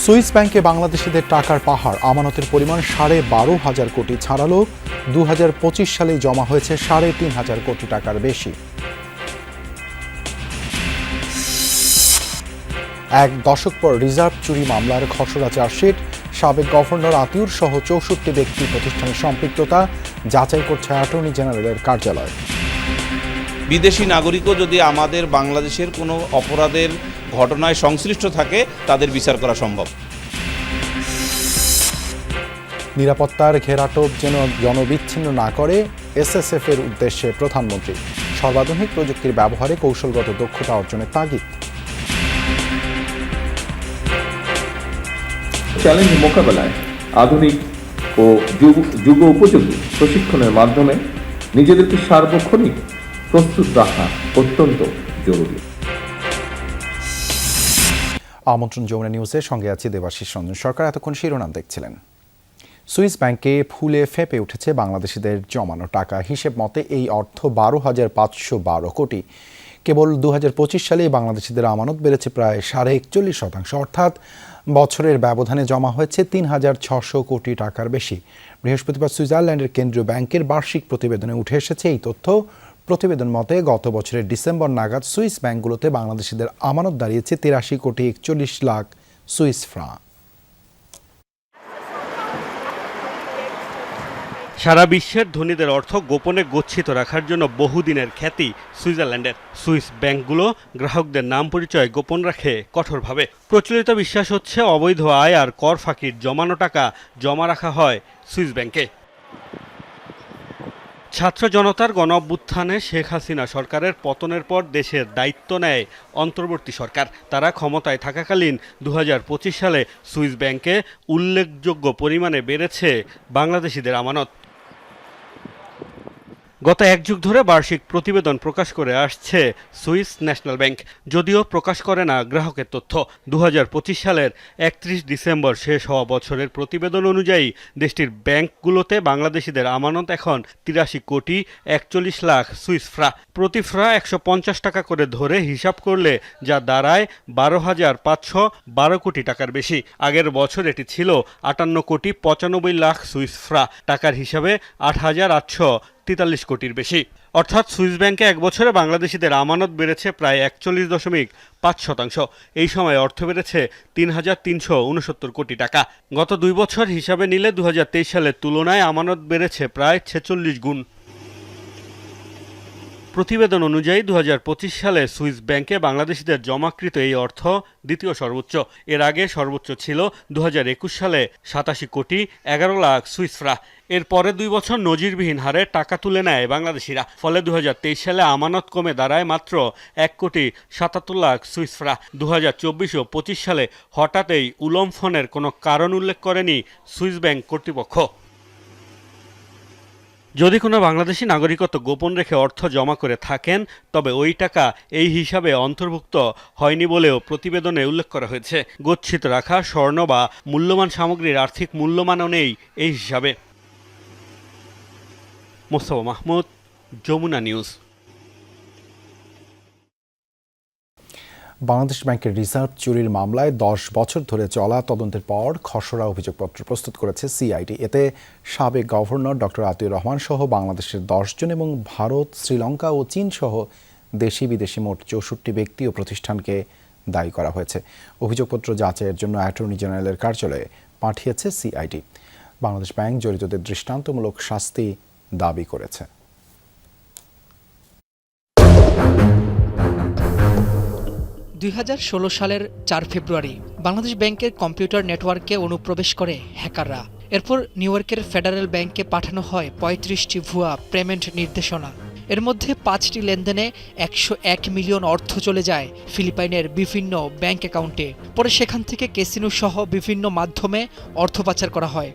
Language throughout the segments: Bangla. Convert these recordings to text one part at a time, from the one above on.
সুইস ব্যাংকে বাংলাদেশিদের টাকার পাহাড়, আমানতের পরিমাণ 12,500 কোটি ছাড়ালো। 2025 সালে জমা হয়েছে 3,500 কোটি টাকার বেশি। এক দশক পর রিজার্ভ চুরি মামলার খসড়া চার্জশিট, সাবেক গভর্নর আতিউর সহ 64 ব্যক্তি প্রতিষ্ঠানের সম্পৃক্ততা যাচাই করছে অ্যাটর্নি জেনারেলের কার্যালয়। বিদেশি নাগরিকও যদি আমাদের বাংলাদেশের কোনো অপরাধের ঘটনায় সংশ্লিষ্ট থাকে তাদের বিচার করা সম্ভব। নিরাপত্তার ঘেরাটোপ যেন জনবিচ্ছিন্ন না করে এসএসএফ এর উদ্দেশ্যে প্রধানমন্ত্রী। সর্বাধুনিক প্রযুক্তির ব্যবহারে কৌশলগত দক্ষতা অর্জনের তাগিদ। চ্যালেঞ্জ মোকাবেলায় আধুনিক ও যুগ উপযোগী প্রশিক্ষণের মাধ্যমে নিজেদেরকে সার্বক্ষণিক প্রস্তুত রাখা অত্যন্ত জরুরি। আমন্ত্রণ যমুনা নিউজের সঙ্গে আছে দেবাশিস রঞ্জন সরকার। এতক্ষণ শিরোনাম দেখছিলেন। সুইস ব্যাংকে ফুলে ফেপে উঠেছে বাংলাদেশিদের জমানো টাকা। হিসেব মতে এই অর্থ 12,512 কোটি। কেবল 2025 সালে বাংলাদেশিদের আমানত বেড়েছে প্রায় 41.5%, অর্থাৎ বছরের ব্যবধানে জমা হয়েছে 3,600 কোটি টাকার বেশি। বৃহস্পতিবার সুইজারল্যান্ডের কেন্দ্রীয় ব্যাংকের বার্ষিক প্রতিবেদনে উঠে এসেছে এই তথ্য। প্রতিবেদন মতে গত বছরের ডিসেম্বর নাগাদ সুইস ব্যাংকগুলোতে বাংলাদেশিদের আমানত দাঁড়িয়েছে 83,41,00,000 সুইস ফ্রাঁ। সারা বিশ্বের ধনীদের অর্থ গোপনে গচ্ছিত রাখার জন্য বহুদিনের খ্যাতি সুইজারল্যান্ডের। সুইস ব্যাংকগুলো গ্রাহকদের নাম পরিচয় গোপন রাখে কঠোরভাবে। প্রচলিত বিশ্বাস হচ্ছে অবৈধ আয় আর কর ফাঁকির জমানো টাকা জমা রাখা হয় সুইস ব্যাংকে। ছাত্র জনতার গণ অভ্যুত্থানে শেখ হাসিনা সরকারের পতনের পর দেশের দায়িত্ব নেয় অন্তর্বর্তী সরকার। তারা ক্ষমতায় থাকাকালীন 2025 সালে সুইস ব্যাংকে উল্লেখযোগ্য পরিমাণে বেড়েছে বাংলাদেশিদের আমানত। গত এক যুগ ধরে বার্ষিক প্রতিবেদন প্রকাশ করে আসছে সুইস ন্যাশনাল ব্যাংক, যদিও প্রকাশ করে না গ্রাহকের তথ্য। 2025 সালের 31 ডিসেম্বর শেষ হওয়া বছরের প্রতিবেদন অনুযায়ী দেশটির ব্যাংকগুলোতে বাংলাদেশিদের আমানত এখন 83,41,00,000 সুইস ফ্রাঁ। প্রতি ফ্রাঁ 150 টাকা করে ধরে হিসাব করলে যা দাঁড়ায় 12,512 কোটি টাকার বেশি। আগের বছর এটি ছিল 58,95,00,000 সুইস ফ্রাঁ। টাকার হিসাবে 8,843 কোটির বেশি। অর্থাৎ সুইস ব্যাংকে এক বছরে বাংলাদেশিদের আমানত বেড়েছে প্রায় 41.5%। এই সময় অর্থ বেড়েছে 3,369 কোটি টাকা। গত 2 বছর হিসাবে নিলে 2023 সালের তুলনায় আমানত বেড়েছে প্রায় 46 গুণ। প্রতিবেদন অনুযায়ী 2025 সালে সুইস ব্যাংকে বাংলাদেশিদের জমাকৃত এই অর্থ দ্বিতীয় সর্বোচ্চ। এর আগে সর্বোচ্চ ছিল 2021 সালে 87,11,00,000 সুইস ফ্রাঁ। এর পরে 2 বছর নজিরবিহীন হারে টাকা তুলে নেয় বাংলাদেশিরা। ফলে 2023 সালে আমানত কমে দাঁড়ায় মাত্র 1,77,00,000 সুইস ফ্রাঁ। 2024 ও 25 সালে হঠাৎ এই উলম্ফনের কোনো কারণ উল্লেখ করেনি সুইস ব্যাংক কর্তৃপক্ষ। যদি কোনো বাংলাদেশি নাগরিকত্ব গোপন রেখে অর্থ জমা করে থাকেন, তবে ওই টাকা এই হিসাবে অন্তর্ভুক্ত হয়নি বলেও প্রতিবেদনে উল্লেখ করা হয়েছে। গচ্ছিত রাখা স্বর্ণ বা মূল্যবান সামগ্রীর আর্থিক মূল্যমানও নেই এই হিসাবে। মোস্তফা মাহমুদ, যমুনা নিউজ। বাংলাদেশ ব্যাংকের রিজার্ভ চুরির মামলায় 10 বছর ধরে চলা তদন্তের পর খসড়া অভিযোগপত্র প্রস্তুত করেছে সিআইডি। এতে সাবেক গভর্নর ডক্টর আতিউর রহমান সহ বাংলাদেশের 10 জন এবং ভারত, শ্রীলঙ্কা ও চীন সহ দেশি বিদেশি মোট 64 ব্যক্তি ও প্রতিষ্ঠানকে দায়ী করা হয়েছে। অভিযোগপত্র যাচাইয়ের জন্য অ্যাটর্নি জেনারেলের কার্যালয়ে পাঠিয়েছে সিআইডি। বাংলাদেশ ব্যাংক জড়িতদের দৃষ্টান্তমূলক শাস্তি দাবি করেছে। 2016 সালের 4 ফেব্রুয়ারি বাংলাদেশ ব্যাংকের কম্পিউটার নেটওয়ার্কে অনুপ্রবেশ করে হ্যাকাররা। এরপর নিউ ইয়র্কের ফেডারেল ব্যাংকে পাঠানো হয় 35টি ভুয়া পেমেন্ট নির্দেশনা। এর মধ্যে 5টি লেনদেনে 101 মিলিয়ন অর্থ চলে যায় ফিলিপাইনের বিভিন্ন ব্যাংক অ্যাকাউন্টে। পরে সেখান থেকে ক্যাসিনো সহ বিভিন্ন মাধ্যমে অর্থ পাচার করা হয়।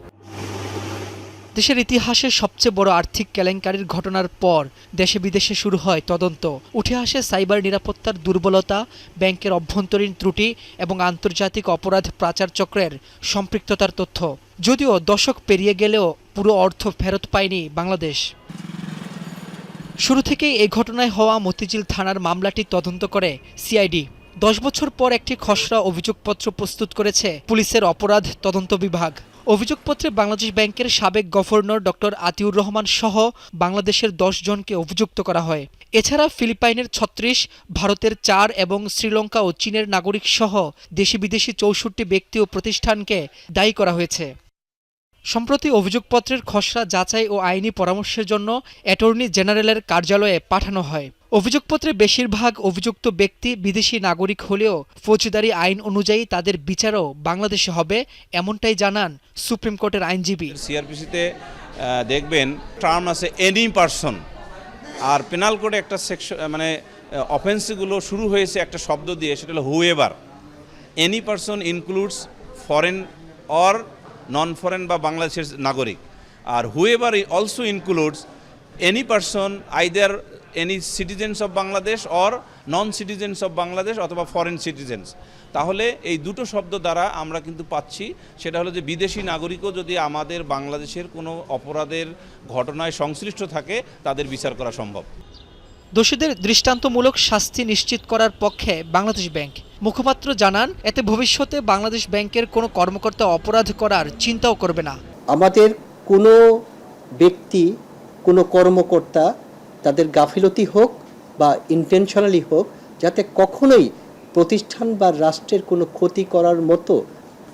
দেশের ইতিহাসে সবচেয়ে বড় আর্থিক কেলেঙ্কারির ঘটনার পর দেশে বিদেশে শুরু হয় তদন্ত। উঠে আসে সাইবার নিরাপত্তার দুর্বলতা, ব্যাংকের অভ্যন্তরীণ ত্রুটি এবং আন্তর্জাতিক অপরাধ পাচার চক্রের সম্পৃক্ততার তথ্য। যদিও দশক পেরিয়ে গেলেও পুরো অর্থ ফেরত পায়নি বাংলাদেশ। শুরু থেকেই এই ঘটনায় হওয়া মতিঝিল থানার মামলাটি তদন্ত করে সিআইডি। 10 বছর পর একটি খসড়া অভিযোগপত্র প্রস্তুত করেছে পুলিশের অপরাধ তদন্ত বিভাগ। অভিযোগপত্রে বাংলাদেশ ব্যাংকের সাবেক গভর্নর ডক্টর আতিউর রহমান সহ বাংলাদেশের 10 জনকে অভিযুক্ত করা হয়। এছাড়া ফিলিপাইনের 36, ভারতের 4 এবং শ্রীলঙ্কা ও চীনের নাগরিক সহ দেশি বিদেশি 64 ব্যক্তি ও প্রতিষ্ঠানকে দায়ী করা হয়েছে। সম্প্রতি অভিযোগপত্রের খসড়া যাচাই ও আইনি পরামর্শের জন্য অ্যাটর্নি জেনারেলের কার্যালয়ে পাঠানো হয়। অভিযোগপত্রে বেশিরভাগ অভিযুক্ত ব্যক্তি বিদেশি নাগরিক হলেও ফৌজদারি আইন অনুযায়ী তাদের বিচারও বাংলাদেশে হবে, এমনটাই জানান সুপ্রিম কোর্টের আইনজীবী। সিআরপিসিতে দেখবেন টার্ম আছে এনি পারসন, আর পেনাল কোডে একটা সেকশন মানে অফেন্সগুলো শুরু হয়েছে একটা শব্দ দিয়ে, সেটা হলো whoever. Any person includes foreign or non foreign বা বাংলাদেশের নাগরিক, আর whoever also includes any person either any citizens of Bangladesh or non citizens of Bangladesh অথবা ফরেন সিটিজেন্স। তাহলে এই দুটো শব্দ দ্বারা আমরা কিন্তু পাচ্ছি সেটা হলো যে বিদেশি নাগরিকও যদি আমাদের বাংলাদেশের কোনো অপরাধের ঘটনায় সংশ্লিষ্ট থাকে তাদের বিচার করা সম্ভব। দোষীদের দৃষ্টান্তমূলক শাস্তি নিশ্চিত করার পক্ষে বাংলাদেশ ব্যাংক। মুখপাত্র জানান, এতে ভবিষ্যতে বাংলাদেশ ব্যাংকের কোনো কর্মকর্তা অপরাধ করার চিন্তাও করবে না। আমাদের কোনো ব্যক্তি, কোনো কর্মকর্তা তাদের গাফিলতি হোক বা ইন্টেনশনালি হোক, যাতে কখনোই প্রতিষ্ঠান বা রাষ্ট্রের কোনো ক্ষতি করার মতো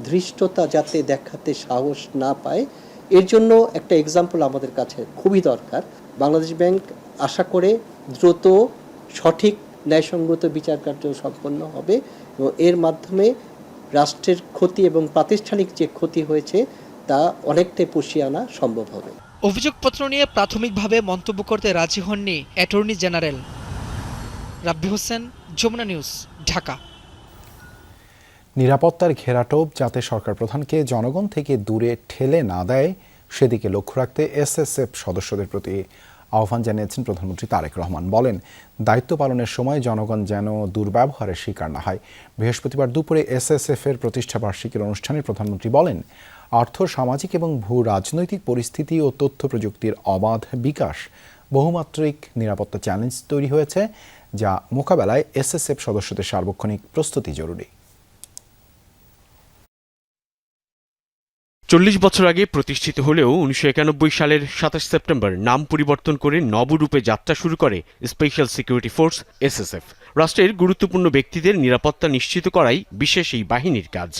ধৃষ্টতা যাতে দেখাতে সাহস না পায়, এর জন্য একটা এক্সাম্পল আমাদের কাছে খুবই দরকার। বাংলাদেশ ব্যাংক আশা করে দ্রুত সঠিক ন্যায়সঙ্গত বিচার কার্য সম্পন্ন হবে এবং এর মাধ্যমে রাষ্ট্রের ক্ষতি এবং প্রাতিষ্ঠানিক যে ক্ষতি হয়েছে তা অনেকটাই পুষিয়ে আনা সম্ভব হবে। অভিযোগপত্র নিয়ে প্রাথমিকভাবে মন্তব্য করতে রাজি হননি অ্যাটর্নি জেনারেল। রাব্বি হোসেন, যমুনা নিউজ, ঢাকা। নিরাপত্তার ঘেরাটোপ যাতে সরকার প্রধানকে জনগণ থেকে দূরে ঠেলে না দেয় সেদিকে লক্ষ্য রাখতে এসএসএফ সদস্যদের প্রতি আহ্বান জানিয়েছেন প্রধানমন্ত্রী তারেক রহমান। বলেন, দায়িত্ব পালনের সময় জনগণ যেন দুর্ব্যবহারের শিকার না হয়। বৃহস্পতিবার দুপুরে এসএসএফের প্রতিষ্ঠাবার্ষিকীর অনুষ্ঠানে প্রধানমন্ত্রী বলেন, আর্থ, সামাজিক এবং ভূ রাজনৈতিক পরিস্থিতি ও তথ্য প্রযুক্তির অবাধ বিকাশ বহুমাত্রিক নিরাপত্তা চ্যালেঞ্জ তৈরি হয়েছে, যা মোকাবেলায় এসএসএফ সদস্যদের সার্বক্ষণিক প্রস্তুতি জরুরি। 40 বছর আগে প্রতিষ্ঠিত হলেও 1991 সালের 27 সেপ্টেম্বর নাম পরিবর্তন করে নবরূপে যাত্রা শুরু করে স্পেশাল সিকিউরিটি ফোর্স এসএসএফ। রাষ্ট্রের গুরুত্বপূর্ণ ব্যক্তিদের নিরাপত্তা নিশ্চিত করাই বিশেষ এই বাহিনীর কাজ।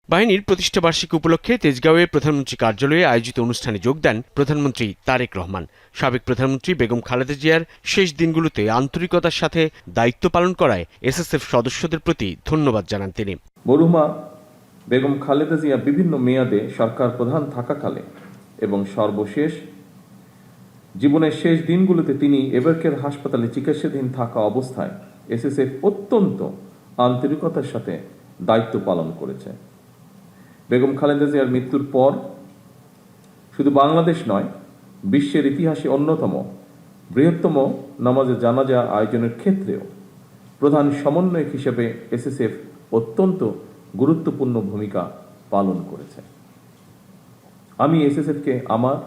বাহিনীর প্রতিষ্ঠাবার্ষিকী উপলক্ষে তেজগাঁওয়ে প্রধানমন্ত্রী কার্যালয়ে আয়োজিত অনুষ্ঠানে যোগ দেন প্রধানমন্ত্রী তারেক রহমান। সাবেক প্রধানমন্ত্রী বেগম খালেদা জিয়ার শেষ দিনগুলোতে আন্তরিকতার সাথে দায়িত্ব পালন করায় এসএসএফ সদস্যদের প্রতি ধন্যবাদ জানান তিনি। মরহুমা বেগম খালেদা জিয়া বিভিন্ন মেয়াদে সরকার প্রধান থাকাকালে এবং সর্বশেষ জীবনের শেষ দিনগুলোতে তিনি এবারকের হাসপাতালে চিকিৎসাধীন থাকা অবস্থায় এসএসএফ অত্যন্ত আন্তরিকতার সাথে দায়িত্ব পালন করেছে। বেগম খালেদা জিয়ার মৃত্যুর পর শুধু বাংলাদেশ নয়, বিশ্বের ইতিহাসে অন্যতম বৃহত্তম নামাজে জানাজা আয়োজনের ক্ষেত্রেও প্রধান সমন্বয়ক হিসেবে এসএসএফ অত্যন্ত গুরুত্বপূর্ণ ভূমিকা পালন করেছে। আমি এসএসএফকে আমার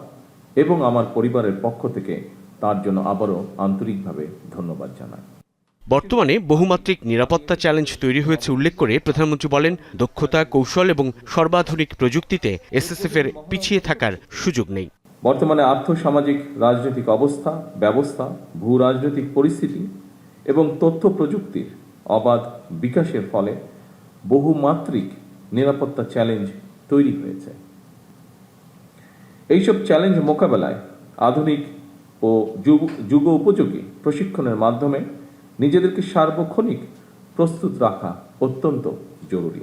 এবং আমার পরিবারের পক্ষ থেকে তার জন্য আবারও আন্তরিকভাবে ধন্যবাদ জানাই। বর্তমানে বহুমাত্রিক নিরাপত্তা চ্যালেঞ্জ তৈরি হয়েছে উল্লেখ করে প্রধানমন্ত্রী বলেন, দক্ষতা, কৌশল এবং সর্বাধুনিক প্রযুক্তিতে এসএসএফ এর পিছিয়ে থাকার সুযোগ নেই। বর্তমানে আর্থসামাজিক রাজনৈতিক অবস্থা, ব্যবস্থা, ভূ রাজনৈতিক পরিস্থিতি এবং তথ্য প্রযুক্তির অবাধ বিকাশের ফলে বহুমাত্রিক নিরাপত্তা চ্যালেঞ্জ তৈরি হয়েছে। এইসব চ্যালেঞ্জ মোকাবেলায় আধুনিক ও যুগ উপযোগী প্রশিক্ষণের মাধ্যমে নিজেদেরকে সার্বক্ষণিক প্রস্তুত রাখা অত্যন্ত জরুরি।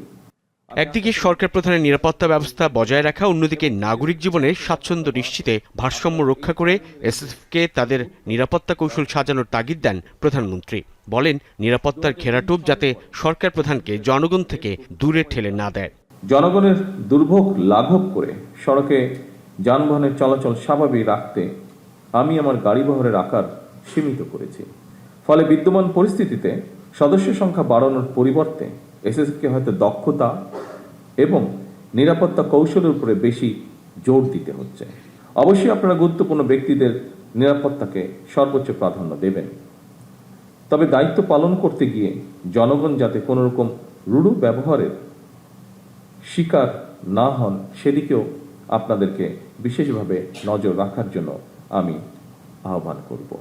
একদিকে সরকার প্রধানের নিরাপত্তা ব্যবস্থা বজায় রাখা, অন্যদিকে নাগরিক জীবনে স্বাচ্ছন্দ্য নিশ্চিতে ভারসাম্য রক্ষা করে এসএসএফকে তাদের নিরাপত্তা কৌশল সাজানোর তাগিদ দেন প্রধানমন্ত্রী। বলেন, নিরাপত্তার ঘেরাটোপ যাতে সরকার প্রধানকে জনগণ থেকে দূরে ঠেলে না দেয়। জনগণের দুর্ভোগ লাঘব করে সড়কে যানবাহনের চলাচল স্বাভাবিক রাখতে আমি আমার গাড়িবহরের আকার সীমিত করেছি। ফলে বিদ্যমান পরিস্থিতিতে সদস্য সংখ্যা বাড়ানোর পরিবর্তে এসএসএফকে হয়তো দক্ষতা এবং নিরাপত্তা কৌশলের উপরে বেশি জোর দিতে হচ্ছে। অবশ্যই আপনারা গুরুত্বপূর্ণ ব্যক্তিদের নিরাপত্তাকে সর্বোচ্চ প্রাধান্য দেবেন, তবে দায়িত্ব পালন করতে গিয়ে জনগণ যাতে কোনো রকম রূঢ় ব্যবহারের শিকার না হন সেদিকেও আপনাদেরকে বিশেষভাবে নজর রাখার জন্য আমি আহ্বান করব।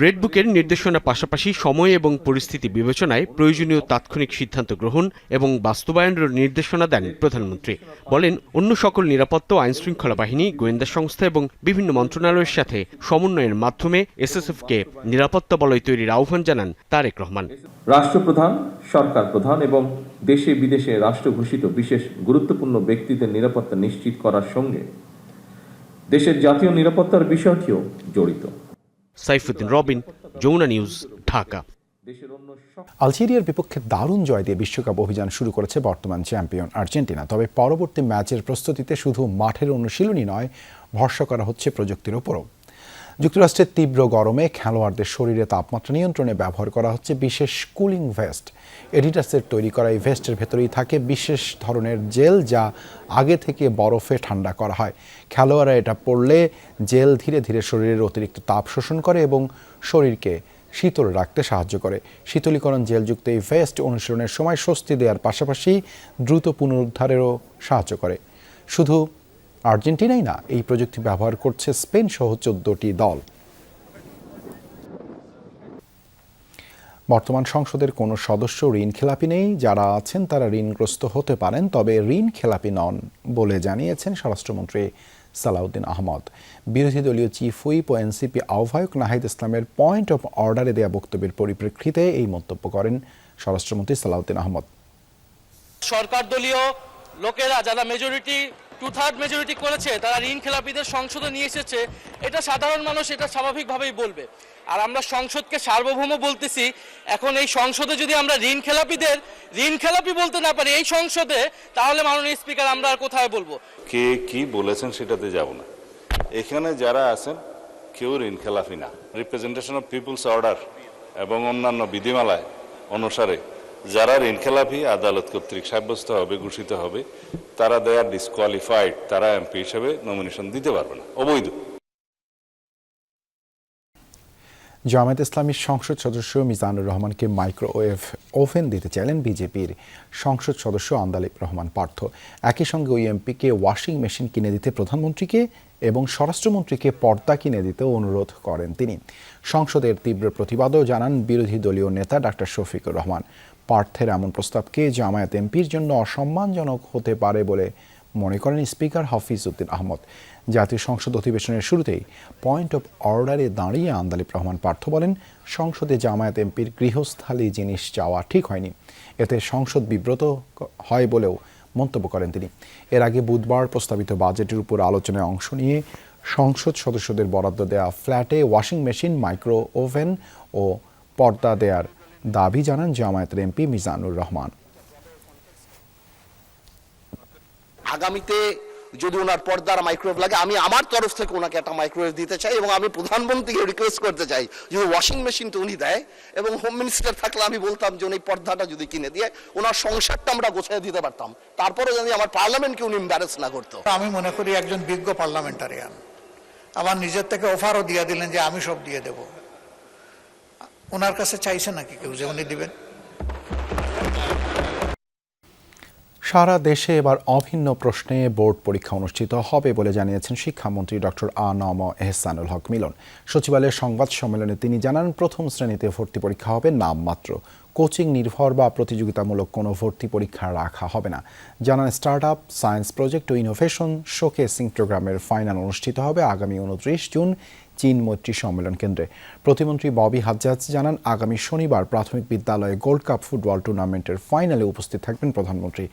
রেডবুকের নির্দেশনার পাশাপাশি সময় এবং পরিস্থিতি বিবেচনায় প্রয়োজনীয় তাৎক্ষণিক সিদ্ধান্ত গ্রহণ এবং বাস্তবায়নের নির্দেশনা দেন প্রধানমন্ত্রী। বলেন, অন্য সকল নিরাপত্তা ও আইনশৃঙ্খলা বাহিনী, গোয়েন্দা সংস্থা এবং বিভিন্ন মন্ত্রণালয়ের সাথে সমন্বয়ের মাধ্যমে এসএসএফকে নিরাপত্তা বলয় তৈরির আহ্বান জানান তারেক রহমান। রাষ্ট্রপ্রধান, সরকার প্রধান এবং দেশে বিদেশে রাষ্ট্র ঘোষিত বিশেষ গুরুত্বপূর্ণ ব্যক্তিদের নিরাপত্তা নিশ্চিত করার সঙ্গে দেশের জাতীয় নিরাপত্তার বিষয়টিও জড়িত। সাইফুদ্দিন রবিন, যমুনা নিউজ, ঢাকা। আলজেরিয়ার বিপক্ষে দারুণ জয় দিয়ে বিশ্বকাপ অভিযান শুরু করেছে বর্তমান চ্যাম্পিয়ন আর্জেন্টিনা। তবে পরবর্তী ম্যাচের প্রস্তুতিতে শুধু মাঠের অনুশীলনই নয়, ভরসা করা হচ্ছে প্রযুক্তির উপরও। যুক্তরাষ্ট্রের তীব্র গরমে খেলোয়াড়দের শরীরে তাপমাত্রা নিয়ন্ত্রণে ব্যবহার করা হচ্ছে বিশেষ কুলিং ভেস্ট। এডিডাসের তৈরি করা এই ভেস্টের ভেতরেই থাকে বিশেষ ধরনের জেল, যা আগে থেকে বরফে ঠান্ডা করা হয়। খেলোয়াড়রা এটা পরলে জেল ধীরে ধীরে শরীরের অতিরিক্ত তাপ শোষণ করে এবং শরীরকে শীতল রাখতে সাহায্য করে। শীতলীকরণ জেলযুক্ত এই ভেস্ট অনুশীলনের সময় স্বস্তি দেওয়ার পাশাপাশি দ্রুত পুনরুদ্ধারেরও সাহায্য করে। শুধু আর্জেন্টিনাই না, এই প্রযুক্তি ব্যবহার করছে স্পেন সহ 14টি দল। বর্তমান সংসদের কোনো সদস্য ঋণ খেলাপি নেই। যারা আছেন তারা ঋণগ্রস্ত হতে পারেন, তবে ঋণ খেলাপি নন বলে জানিয়েছেন স্বরাষ্ট্রমন্ত্রী সালাউদ্দিন আহমদ। বিরোধী দলীয় চিফ হুইপ ও এনসিপি আহ্বায়ক নাহিদ ইসলামের পয়েন্ট অফ অর্ডারে দেয়া বক্তব্যের পরিপ্রেক্ষিতে এই মন্তব্য করেন স্বরাষ্ট্রমন্ত্রী সালাউদ্দিন আহমদ। সরকার দলীয় লোকেরা যারা মেজরিটি 2/3 মেজরিটি করেছে, তারা ঋণ খেলাপিদের সংসদে নিয়ে এসেছে, এটা সাধারণ মানুষ এটা স্বাভাবিকভাবেই বলবে। আর আমরা সংসদকে সার্বভৌম বলতেছি। এখন এই সংসদে যদি আমরা ঋণ খেলাপিদের ঋণ খেলাপি বলতে না পারি এই সংসদে, তাহলে মাননীয় স্পিকার আমরা আর কোথায় বলবো? কে কি বলেছেন সেটাতে যাব না। এখানে যারা আছেন কেউ ঋণ খেলাপি না। রিপ্রেজেন্টেশন অফ পিপলস অর্ডার এবং অন্যান্য বিধিমালায় অনুসারে যারা ঋণ খেলাপি আদালত কর্তৃক সাব্যস্ত হবে, ঘোষিত হবে, তারা দে আর ডিসকোয়ালিফাইড, তারা এমপি হিসেবে নমিনেশন দিতে পারবে না, অবৈধ। জামায়াত ইসলামীর সংসদ সদস্য মিজানুর রহমানকে মাইক্রোওয়েভ ওভেন দিতে চাইলেন বিজেপির সংসদ সদস্য আন্দালিব রহমান পার্থ। একই সঙ্গে ওই এমপিকে ওয়াশিং মেশিন কিনে দিতে প্রধানমন্ত্রীকে এবং স্বরাষ্ট্রমন্ত্রীকে পর্দা কিনে দিতে অনুরোধ করেন তিনি। সংসদের তীব্র প্রতিবাদও জানান বিরোধী দলীয় নেতা ডাক্তার শফিকুর রহমান। পার্থের এমন প্রস্তাবকে জামায়াত এমপির জন্য অসম্মানজনক হতে পারে বলে মনে করেন স্পিকার হাফিজ উদ্দিন আহমদ। জাতীয় সংসদ অধিবেশনের শুরুতেই পয়েন্ট অফ অর্ডারে দাঁড়িয়ে আন্দালিব রহমান পার্থ বলেন, সংসদে জামায়াত এমপির গৃহস্থালী জিনিস চাওয়া ঠিক হয়নি, এতে সংসদ বিব্রত হয় বলেও মন্তব্য করেন তিনি। এর আগে বুধবার প্রস্তাবিত বাজেটের উপর আলোচনায় অংশ নিয়ে সংসদ সদস্যদের বরাদ্দ দেওয়া ফ্ল্যাটে ওয়াশিং মেশিন, মাইক্রো ওভেন ও পর্দা দেওয়ার দাবি জানান জামায়াতের এমপি মিজানুর রহমান। আগামীতে যদি ওনার পর্দার মাইক্রোওয়েভ লাগে, আমি আমার তরফ থেকে ওনাকে একটা মাইক্রোওয়েভ দিতে চাই এবং আমি প্রধানমন্ত্রীকে রিকোয়েস্ট করতে চাই যদি ওয়াশিং মেশিনটা উনি দেয়, এবং হোম মিনিস্টার থাকলে আমি বলতাম যে উনি পর্দাটা যদি কিনে দিয়ে ওনার সংসারটা আমরা গোছায় দিতে পারতাম, তারপরে যদি আমার পার্লামেন্টকে উনি এম্বারেস না করতো। আমি মনে করি একজন বিজ্ঞ পার্লামেন্টারিয়ান, আমার নিজের থেকে অফারও দিয়ে দিলেন যে আমি সব দিয়ে দেব। ওনার কাছে চাইছে নাকি কেউ যে উনি দিবেন? সারা দেশে এবার অভিন্ন প্রশ্নে বোর্ড পরীক্ষা অনুষ্ঠিত হবে বলে জানিয়েছেন শিক্ষামন্ত্রী ডক্টর আ.ন.ম এহসানুল হক মিলন। সচিবালয়ের সংবাদ সম্মেলনে তিনি জানান, প্রথম শ্রেণীতে ভর্তি পরীক্ষা হবে নামমাত্র, কোচিং নির্ভর বা প্রতিযোগিতামূলক কোনো ভর্তি পরীক্ষা রাখা হবে না। জানান, স্টার্ট আপ, সায়েন্স প্রজেক্ট ও ইনোভেশন শোকেসিং প্রোগ্রামের ফাইনাল অনুষ্ঠিত হবে আগামী 29 জুন চীন মৈত্রী সম্মেলন কেন্দ্রে। প্রতিমন্ত্রী ববি হাজ্জাজ জানান, আগামী শনিবার প্রাথমিক বিদ্যালয়ে গোল্ড কাপ ফুটবল টুর্নামেন্টের ফাইনালে উপস্থিত থাকবেন প্রধানমন্ত্রী।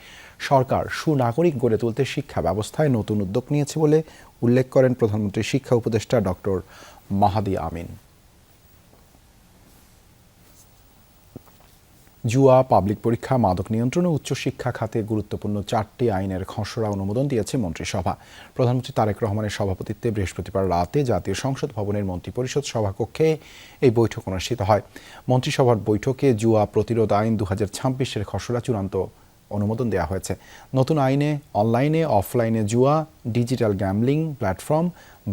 সরকার সুনাগরিক গড়ে তুলতে শিক্ষা ব্যবস্থায় নতুন উদ্যোগ নিয়েছে বলে উল্লেখ করেন প্রধানমন্ত্রীর শিক্ষা উপদেষ্টা ডক্টর মাহাদি আমিন। জুয়া, পাবলিক পরীক্ষা, মাদক নিয়ন্ত্রণ ও উচ্চশিক্ষা খাতে গুরুত্বপূর্ণ 4টি আইনের খসড়া অনুমোদন দিয়েছে মন্ত্রিসভা। প্রধানমন্ত্রী তারেক রহমানের সভাপতিত্বে বৃহস্পতিবার রাতে জাতীয় সংসদ ভবনের মন্ত্রিপরিষদ সভাকক্ষে এই বৈঠক অনুষ্ঠিত হয়। মন্ত্রিসভার বৈঠকে জুয়া প্রতিরোধ আইন 2026-এর খসড়া চূড়ান্ত অনুমোদন দেওয়া হয়েছে। নতুন আইনে অনলাইনে, অফলাইনে জুয়া, ডিজিটাল গ্যাম্বলিং প্ল্যাটফর্ম,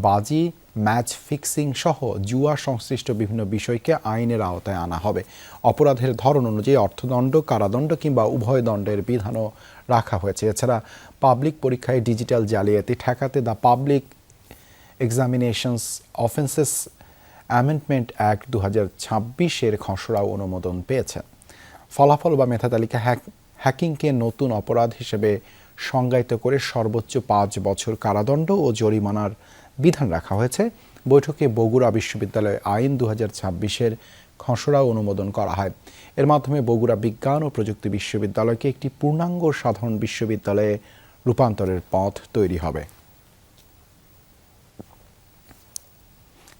বাজি, ম্যাচ ফিক্সিং সহ জুয়া সংশ্লিষ্ট বিভিন্ন বিষয়কে আইনের আওতায় আনা হবে। অপরাধের ধরন অনুযায়ী অর্থদণ্ড, কারাদণ্ড কিংবা উভয় দণ্ডের বিধানও রাখা হয়েছে। এছাড়া পাবলিক পরীক্ষায় ডিজিটাল জালিয়াতি ঠেকাতে the public examinations offences amendment act 2026-এর খসড়াও অনুমোদন পেয়েছে। ফলাফল বা মেধা তালিকা হ্যাকিংকে নতুন অপরাধ হিসেবে সংজ্ঞায়িত করে সর্বোচ্চ 5 বছর কারাদণ্ড ও জরিমানার বিধান রাখা হয়েছে। বৈঠকে বগুড়া বিশ্ববিদ্যালয় আইন 2026-এর খসড়াও অনুমোদন করা হয়। এর মাধ্যমে বগুড়া বিজ্ঞান ও প্রযুক্তি বিশ্ববিদ্যালয়কে একটি পূর্ণাঙ্গ সাধারণ বিশ্ববিদ্যালয়ে রূপান্তরের পথ তৈরি হবে।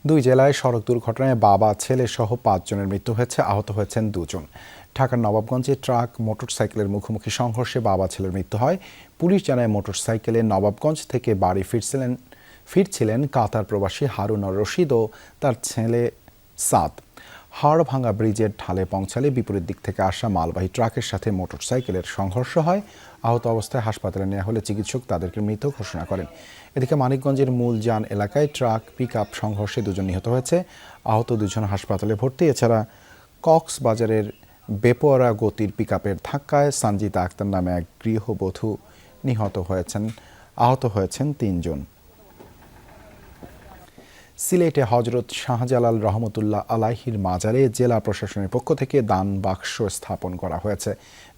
2 জেলায় সড়ক দুর্ঘটনায় বাবা ছেলে সহ 5 জনের মৃত্যু হয়েছে, আহত হয়েছেন 2 জন। ঢাকার নবাবগঞ্জে ট্রাক মোটরসাইকেলের মুখোমুখি সংঘর্ষে বাবা ছেলের মৃত্যু হয়। পুলিশ জানায় মোটরসাইকেলে নবাবগঞ্জ থেকে বাড়ি ফিরছিলেন কাতার প্রবাসী হারুন আর রশিদ ও তার ছেলে সাদ। হাড়ভাঙ্গা ব্রিজের ঢালে পৌঁছালে বিপরীত দিক থেকে আসা মালবাহী ট্রাকের সাথে মোটরসাইকেলের সংঘর্ষ হয়। আহত অবস্থায় হাসপাতালে নেওয়া হলে চিকিৎসক তাদেরকে মৃত ঘোষণা করেন। এদিকে মানিকগঞ্জের মূলযান এলাকায় ট্রাক পিকআপ সংঘর্ষে 2 জন নিহত হয়েছে, আহত 2 জন হাসপাতালে ভর্তি। এছাড়া কক্সবাজারের বেপরোয়া গতির পিকআপের ধাক্কায় সঞ্জিতা আক্তার নামে এক গৃহবধূ আহত হয়েছেন 3 জন। সিলেটে হজরত শাহজালাল রহমতুল্লাহ আলাইহির মাজারে জেলা প্রশাসনের পক্ষ থেকে দান বাক্স স্থাপন করা হয়েছে।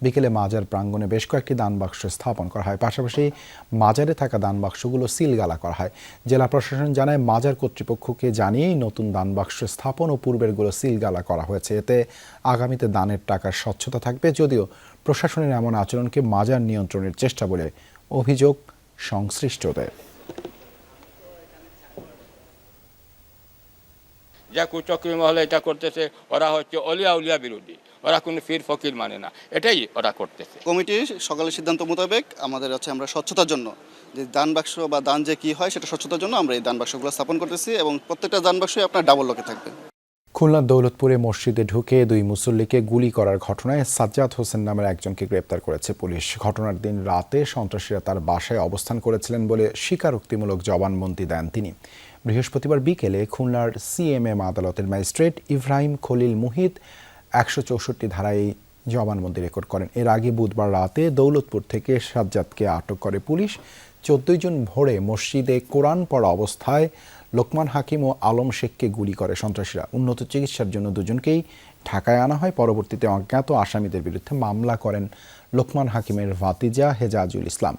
বিকেলে মাজার প্রাঙ্গণে বেশ কয়েকটি দান বাক্স স্থাপন করা হয়। পাশাপাশি মাজারে থাকা দান বাক্সগুলো সিলগালা করা হয়। জেলা প্রশাসন জানায় মাজার কর্তৃপক্ষকে জানিয়েই নতুন দান বাক্স স্থাপন ও পূর্বেরগুলো সিলগালা করা হয়েছে। এতে আগামীতে দানের টাকার স্বচ্ছতা থাকবে। যদিও প্রশাসনের এমন আচরণকে মাজার নিয়ন্ত্রণের চেষ্টা বলে অভিযোগ সংশ্লিষ্টদের। যা কুচক্রী মহলে এটা করতেছে, ওরা হচ্ছে অলিয়া উলিয়া বিরোধী, ওরা কোনো ফির ফকির মানে না, এটাই ওরা করতেছে। কমিটির সকালের সিদ্ধান্ত মোতাবেক আমাদের আমরা স্বচ্ছতার জন্য যে দান বাক্স বা দান যে কি হয় সেটা স্বচ্ছতার জন্য আমরা এই দান বাক্সগুলো স্থাপন করতেছি এবং প্রত্যেকটা দান বাক্সই আপনার ডাবল লকে থাকবে। খুলনার দৌলতপুরে মসজিদে ঢুকে 2 মুসল্লিকে গুলি করার ঘটনায় সাজ্জাদ হোসেন নামের একজনকে গ্রেপ্তার করেছে পুলিশ। ঘটনার দিন রাতে সন্ত্রাসীরা তার বাসায় অবস্থান করেছিলেন বলে স্বীকারোক্তিমূলক জবানবন্দি দেন তিনি। বৃহস্পতিবার বিকেলে খুলনার সিএমএম আদালতের ম্যাজিস্ট্রেট ইব্রাহিম খলিল মুহিত 164 ধারায় জবানবন্দি রেকর্ড করেন। এর আগে বুধবার রাতে দৌলতপুর থেকে সাজ্জাদকে আটক করে পুলিশ। 14 জন ভোরে মসজিদে কোরআন পড়া অবস্থায় লোকমান হাকিম ও আলম শেখকে গুলি করে সন্ত্রাসীরা। উন্নত চিকিৎসার জন্য 2 জনকেই ঢাকায় আনা হয়। পরবর্তীতে অজ্ঞাত আসামিদের বিরুদ্ধে মামলা করেন লোকমান হাকিমের ভাতিজা হেজাজুল ইসলাম।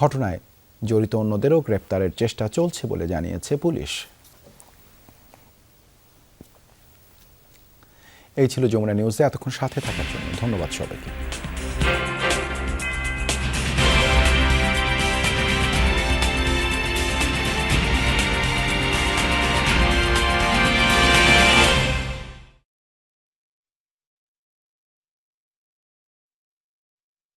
ঘটনায় জড়িত অন্যদেরও গ্রেপ্তারের চেষ্টা চলছে বলে জানিয়েছে পুলিশ। এই ছিল যমুনা নিউজে এতক্ষণ সাথে থাকার জন্য ধন্যবাদ সবাইকে।